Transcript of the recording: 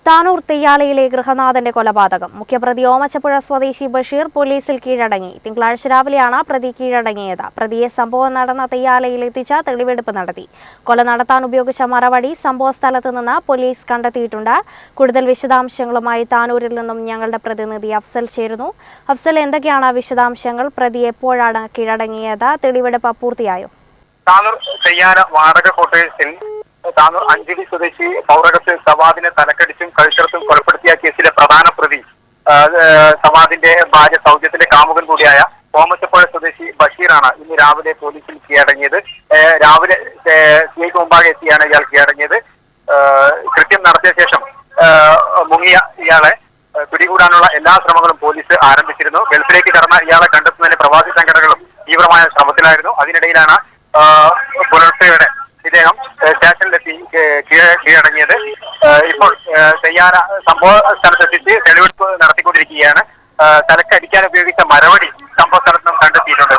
താനൂർ തെയ്യാലയിലെ ഗൃഹനാഥന്റെ കൊലപാതകം. മുഖ്യപ്രതി ഓമച്ചപ്പുഴ സ്വദേശി ബഷീർ പോലീസിൽ കീഴടങ്ങി. തിങ്കളാഴ്ച രാവിലെയാണ് പ്രതി കീഴടങ്ങിയത്. പ്രതിയെ സംഭവം നടന്ന തെയ്യാലയിൽ എത്തിച്ച് തെളിവെടുപ്പ് നടത്തി. കൊല നടത്താൻ ഉപയോഗിച്ച മറവടി സംഭവ സ്ഥലത്ത് നിന്ന് പോലീസ് കണ്ടെത്തിയിട്ടുണ്ട്. കൂടുതൽ വിശദാംശങ്ങളുമായി താനൂരിൽ നിന്നും ഞങ്ങളുടെ പ്രതിനിധി അഫ്സൽ ചേരുന്നു. അഫ്സൽ, എന്തൊക്കെയാണ് വിശദാംശങ്ങൾ? പ്രതി എപ്പോഴാണ് കീഴടങ്ങിയത്? തെളിവെടുപ്പ് പൂർത്തിയായോ? താനൂർ തെയ്യാല വാടക കോട്ടേഴ്സിൽ താനൂർ അഞ്ചുടി സ്വദേശി പൗരകത്ത് സവാദിനെ തലക്കടിച്ചും കഴുത്തറുത്തും കൊലപ്പെടുത്തിയ കേസിലെ പ്രധാന പ്രതി സവാദിന്റെ ഭാര്യ സൗജത്തിന്റെ കാമുകൻ കൂടിയായ ഓമച്ചപ്പുഴ സ്വദേശി ബഷീറാണ് ഇന്ന് രാവിലെ പോലീസിൽ കീഴടങ്ങിയത്. രാവിലെ സിഐക്ക് മുമ്പാകെ എത്തിയാണ് ഇയാൾ കീഴടങ്ങിയത്. കൃത്യം നടത്തിയ ശേഷം മുങ്ങിയ ഇയാളെ പിടികൂടാനുള്ള എല്ലാ ശ്രമങ്ങളും പോലീസ് ആരംഭിച്ചിരുന്നു. ഗൾഫിലേക്ക് കടന്ന ഇയാളെ കണ്ടെത്തുന്നതിന് പ്രവാസി സംഘടനകളും തീവ്രമായ ശ്രമത്തിലായിരുന്നു. അതിനിടയിലാണ് പുലർച്ചെയോടെ ഇദ്ദേഹം സ്റ്റേഷനിലെത്തി കീഴടങ്ങിയത്. ഇപ്പോൾ തെയ്യാല സംഭവ സ്ഥലത്തെത്തിച്ച് തെളിവെടുപ്പ് നടത്തിക്കൊണ്ടിരിക്കുകയാണ്. തലക്കടിക്കാൻ ഉപയോഗിച്ച മരവടി സംഭവ സ്ഥലത്ത് നിന്നും കണ്ടെത്തിയിട്ടുണ്ട്.